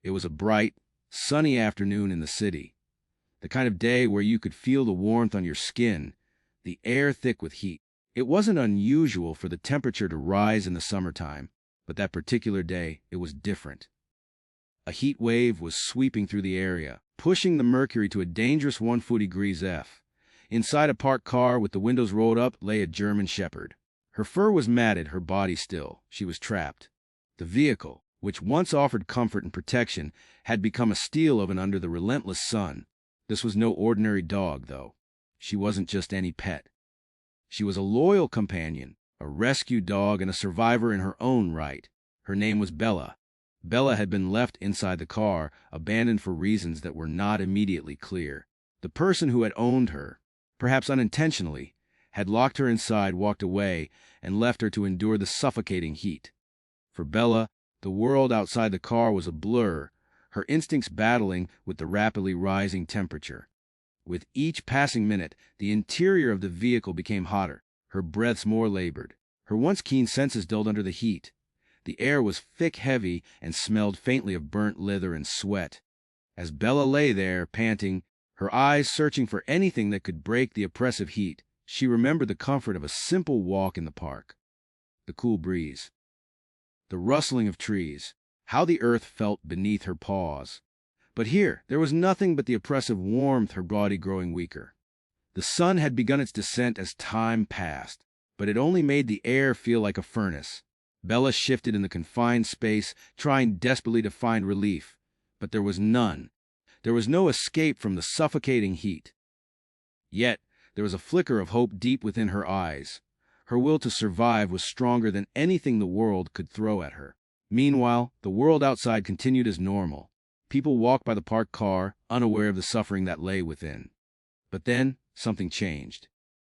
It was a bright, sunny afternoon in the city. The kind of day where you could feel the warmth on your skin, the air thick with heat. It wasn't unusual for the temperature to rise in the summertime, but that particular day it was different. A heat wave was sweeping through the area, pushing the mercury to a dangerous 140 degrees F. Inside a parked car with the windows rolled up lay a German shepherd. Her fur was matted, her body still. She was trapped. The vehicle, which once offered comfort and protection, had become a steel oven under the relentless sun. This was no ordinary dog, though. She wasn't just any pet. She was a loyal companion, a rescue dog and a survivor in her own right. Her name was Bella. Bella had been left inside the car, abandoned for reasons that were not immediately clear. The person who had owned her, perhaps unintentionally, had locked her inside, walked away, and left her to endure the suffocating heat. For Bella, the world outside the car was a blur, her instincts battling with the rapidly rising temperature. With each passing minute, the interior of the vehicle became hotter, her breaths more labored. Her once keen senses dulled under the heat. The air was thick, heavy, and smelled faintly of burnt leather and sweat. As Bella lay there, panting, her eyes searching for anything that could break the oppressive heat, she remembered the comfort of a simple walk in the park. The cool breeze, the rustling of trees, how the earth felt beneath her paws. But here, there was nothing but the oppressive warmth, her body growing weaker. The sun had begun its descent as time passed, but it only made the air feel like a furnace. Bella shifted in the confined space, trying desperately to find relief, but there was none. There was no escape from the suffocating heat. Yet, there was a flicker of hope deep within her eyes. Her will to survive was stronger than anything the world could throw at her. Meanwhile, the world outside continued as normal. People walked by the parked car, unaware of the suffering that lay within. But then, something changed.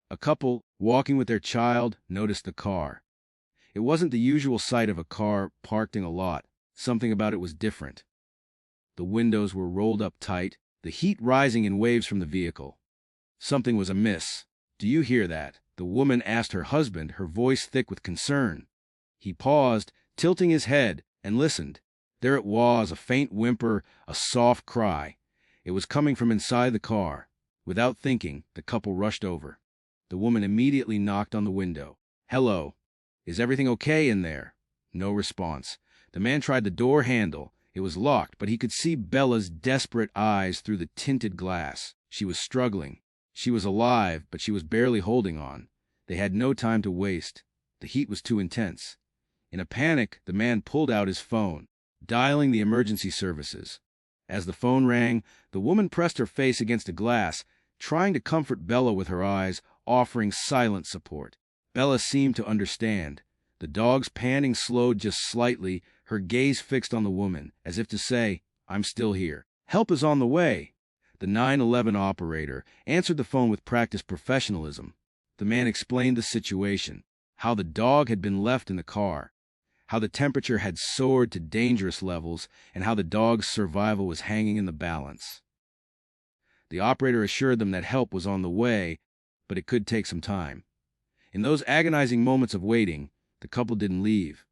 A couple, walking with their child, noticed the car. It wasn't the usual sight of a car parked in a lot. Something about it was different. The windows were rolled up tight, the heat rising in waves from the vehicle. Something was amiss. "Do you hear that?" the woman asked her husband, her voice thick with concern. He paused, tilting his head, and listened. There it was, a faint whimper, a soft cry. It was coming from inside the car. Without thinking, the couple rushed over. The woman immediately knocked on the window. "Hello. Is everything okay in there?" No response. The man tried the door handle. It was locked, but he could see Bella's desperate eyes through the tinted glass. She was struggling. She was alive, but she was barely holding on. They had no time to waste. The heat was too intense. In a panic, the man pulled out his phone, dialing the emergency services. As the phone rang, the woman pressed her face against a glass, trying to comfort Bella with her eyes, offering silent support. Bella seemed to understand. The dog's panting slowed just slightly, her gaze fixed on the woman, as if to say, "I'm still here. Help is on the way." The 911 operator answered the phone with practiced professionalism. The man explained the situation, how the dog had been left in the car, how the temperature had soared to dangerous levels, and how the dog's survival was hanging in the balance. The operator assured them that help was on the way, but it could take some time. In those agonizing moments of waiting, the couple didn't leave.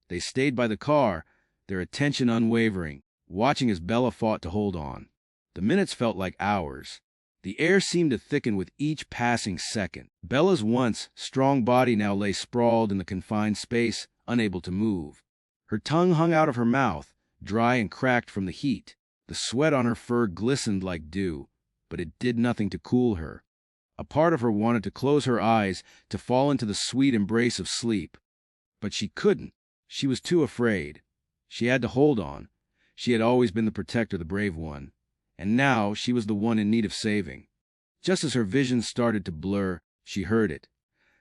They stayed by the car, their attention unwavering, watching as Bella fought to hold on. The minutes felt like hours. The air seemed to thicken with each passing second. Bella's once strong body now lay sprawled in the confined space, unable to move. Her tongue hung out of her mouth, dry and cracked from the heat. The sweat on her fur glistened like dew, but it did nothing to cool her. A part of her wanted to close her eyes, to fall into the sweet embrace of sleep. But she couldn't. She was too afraid. She had to hold on. She had always been the protector, the brave one. And now she was the one in need of saving. Just as her vision started to blur, she heard it.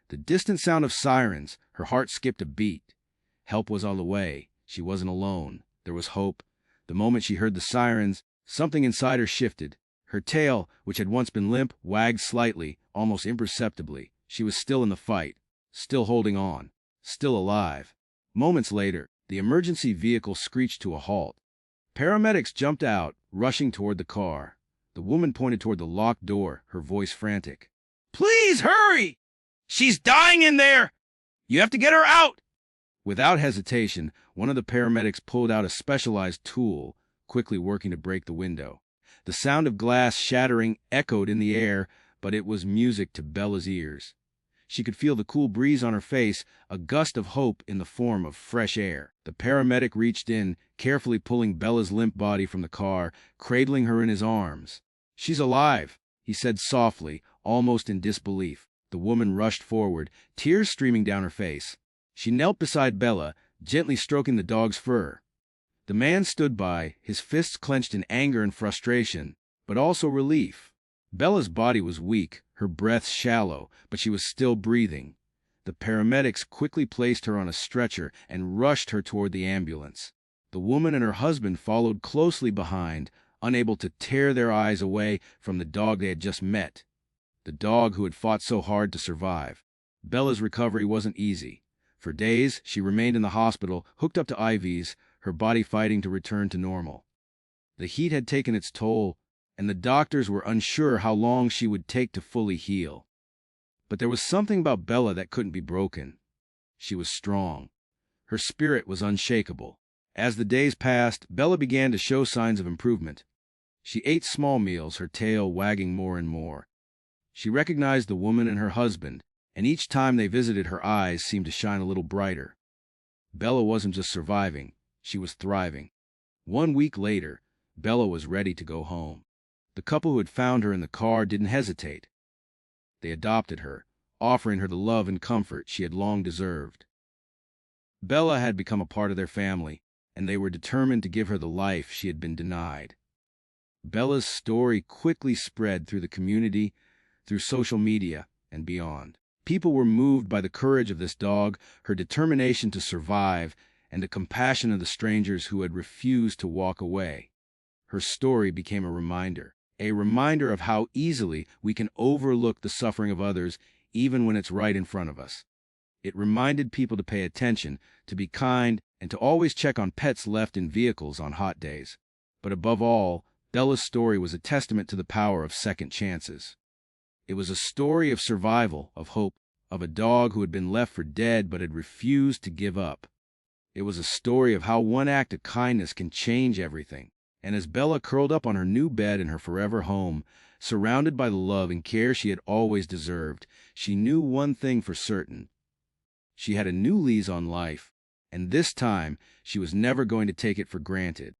The distant sound of sirens. Her heart skipped a beat. Help was on the way. She wasn't alone. There was hope. The moment she heard the sirens, something inside her shifted. Her tail, which had once been limp, wagged slightly, almost imperceptibly. She was still in the fight, still holding on, still alive. Moments later, the emergency vehicle screeched to a halt. Paramedics jumped out, rushing toward the car. The woman pointed toward the locked door, her voice frantic. "Please hurry! She's dying in there! You have to get her out!" Without hesitation, one of the paramedics pulled out a specialized tool, quickly working to break the window. The sound of glass shattering echoed in the air, but it was music to Bella's ears. She could feel the cool breeze on her face, a gust of hope in the form of fresh air. The paramedic reached in, carefully pulling Bella's limp body from the car, cradling her in his arms. "She's alive," he said softly, almost in disbelief. The woman rushed forward, tears streaming down her face. She knelt beside Bella, gently stroking the dog's fur. The man stood by, his fists clenched in anger and frustration, but also relief. Bella's body was weak, her breath shallow, but she was still breathing. The paramedics quickly placed her on a stretcher and rushed her toward the ambulance. The woman and her husband followed closely behind, unable to tear their eyes away from the dog they had just met, the dog who had fought so hard to survive. Bella's recovery wasn't easy. For days, she remained in the hospital, hooked up to IVs, her body fighting to return to normal. The heat had taken its toll, and the doctors were unsure how long she would take to fully heal. But there was something about Bella that couldn't be broken. She was strong. Her spirit was unshakable. As the days passed, Bella began to show signs of improvement. She ate small meals, her tail wagging more and more. She recognized the woman and her husband, and each time they visited, her eyes seemed to shine a little brighter. Bella wasn't just surviving, she was thriving. 1 week later, Bella was ready to go home. The couple who had found her in the car didn't hesitate. They adopted her, offering her the love and comfort she had long deserved. Bella had become a part of their family, and they were determined to give her the life she had been denied. Bella's story quickly spread through the community, through social media, and beyond. People were moved by the courage of this dog, her determination to survive, and the compassion of the strangers who had refused to walk away. Her story became a reminder of how easily we can overlook the suffering of others, even when it's right in front of us. It reminded people to pay attention, to be kind, and to always check on pets left in vehicles on hot days. But above all, Bella's story was a testament to the power of second chances. It was a story of survival, of hope, of a dog who had been left for dead but had refused to give up. It was a story of how one act of kindness can change everything. And as Bella curled up on her new bed in her forever home, surrounded by the love and care she had always deserved, she knew one thing for certain. She had a new lease on life, and this time she was never going to take it for granted.